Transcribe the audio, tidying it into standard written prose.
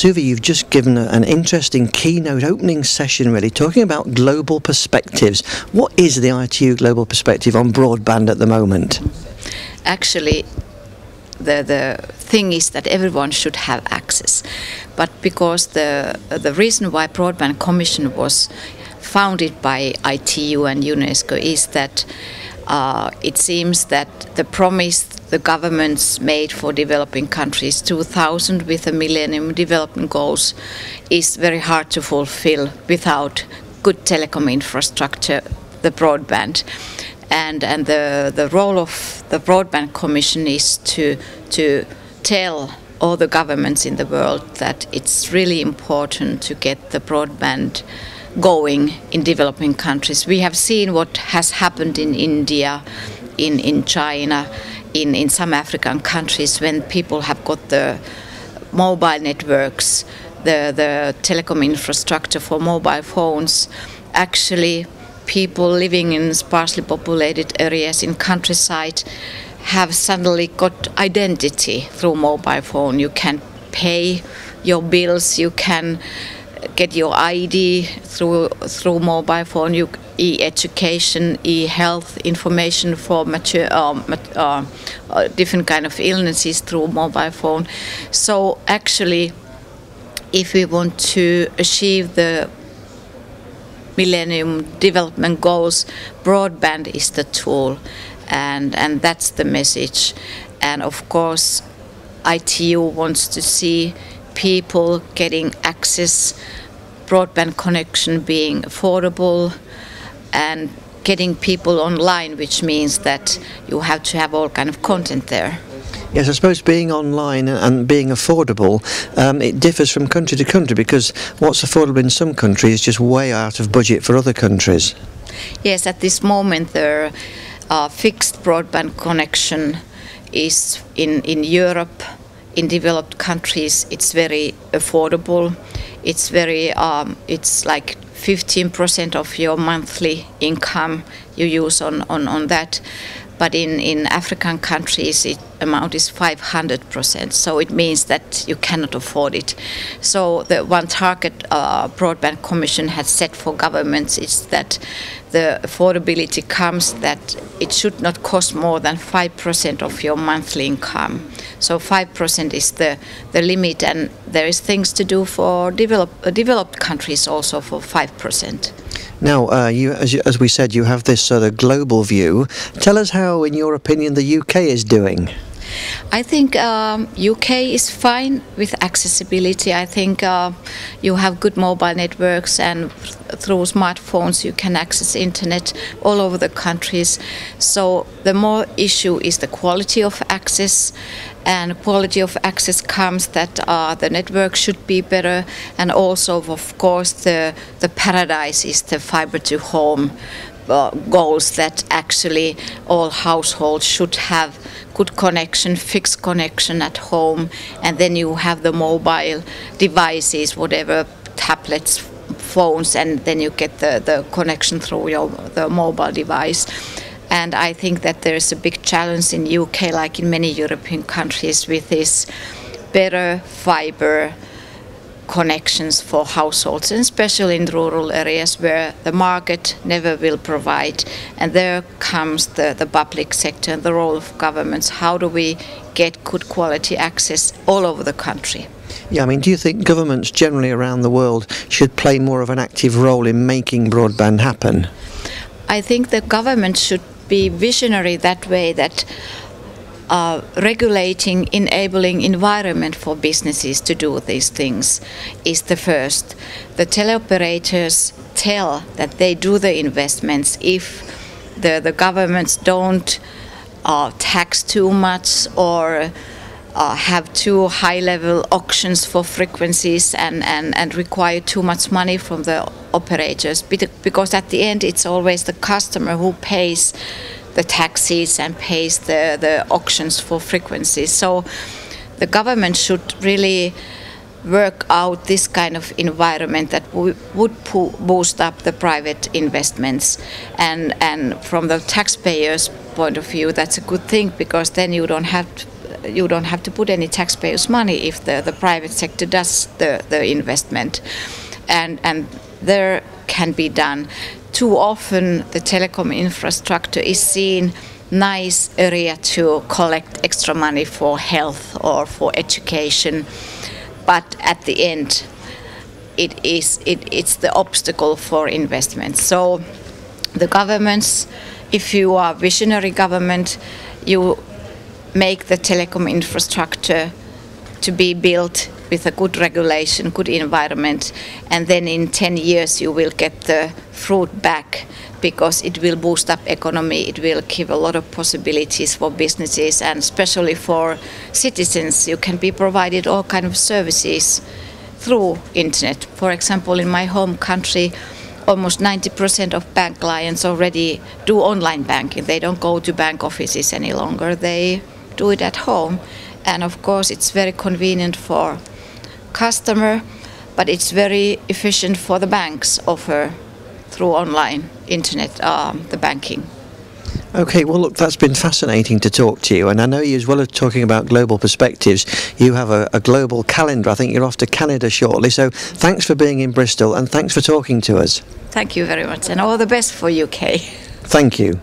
Suvi, you've just given an interesting keynote opening session, really, talking about global perspectives. What is the ITU global perspective on broadband at the moment? Actually, the thing is that everyone should have access. But because the reason why Broadband Commission was founded by ITU and UNESCO is that it seems that the promise the governments made for developing countries 2000 with the Millennium Development Goals is very hard to fulfill without good telecom infrastructure, the broadband. And the role of the Broadband Commission is to tell all the governments in the world that it's really important to get the broadband going in developing countries. We have seen what has happened in India, in China, in some African countries when people have got the mobile networks, the telecom infrastructure for mobile phones. Actually, people living in sparsely populated areas in countryside have suddenly got identity through mobile phone. You can pay your bills, you can get your ID through mobile phone, e-education, e-health information for mature, different kind of illnesses through mobile phone. So actually, if we want to achieve the Millennium Development Goals, broadband is the tool, and that's the message. And of course, ITU wants to see people getting access, broadband connection being affordable, and getting people online, which means that you have to have all kind of content there. Yes, I suppose being online and being affordable, it differs from country to country, because what's affordable in some countries is just way out of budget for other countries. Yes, at this moment the fixed broadband connection is in Europe. In developed countries, it's very affordable. It's very, it's like 15% of your monthly income you use on that. But in African countries, the amount is 500%. So it means that you cannot afford it. So the one target Broadband Commission has set for governments is that the affordability comes that it should not cost more than 5% of your monthly income. So 5% is the limit, and there is things to do for developed countries also for 5%. Now, as we said, you have this sort of global view. Tell us how, in your opinion, the UK is doing. I think UK is fine with accessibility. I think you have good mobile networks, and through smartphones you can access internet all over the countries. So the more issue is the quality of access, and quality of access comes that the network should be better, and also of course the paradise is the fiber to home goals, that actually all households should have good connection, fixed connection at home, and then you have the mobile devices, whatever, tablets, phones, and then you get the connection through the mobile device. And I think that there is a big challenge in UK, like in many European countries, with this better fiber connections for households, and especially in rural areas where the market never will provide. And there comes the public sector and the role of governments. How do we get good quality access all over the country? Yeah, I mean, do you think governments generally around the world should play more of an active role in making broadband happen? I think the government should be visionary that way, that regulating, enabling environment for businesses to do these things is the first. The teleoperators tell that they do the investments if the governments don't tax too much or have too high-level auctions for frequencies and require too much money from the operators, because at the end it's always the customer who pays the taxes and pays the auctions for frequencies. So the government should really work out this kind of environment that would boost up the private investments, and from the taxpayers' point of view, that's a good thing, because then you don't have you don't have to put any taxpayers' money if the private sector does the investment, and there can be done. Too often the telecom infrastructure is seen nice area to collect extra money for health or for education, but at the end it's the obstacle for investment. So the governments, if you are visionary government, you make the telecom infrastructure to be built with a good regulation, good environment, and then in 10 years you will get the fruit back, because it will boost up economy, it will give a lot of possibilities for businesses, and especially for citizens. You can be provided all kind of services through internet. For example, in my home country, almost 90% of bank clients already do online banking. They don't go to bank offices any longer. They do it at home. And of course, it's very convenient for customer, but it's very efficient for the banks offer through online internet the banking. Okay, well look, that's been fascinating to talk to you, and I know you, as well as talking about global perspectives, you have a global calendar. I think you're off to Canada shortly, so thanks for being in Bristol and thanks for talking to us. Thank you very much, and all the best for UK. Thank you.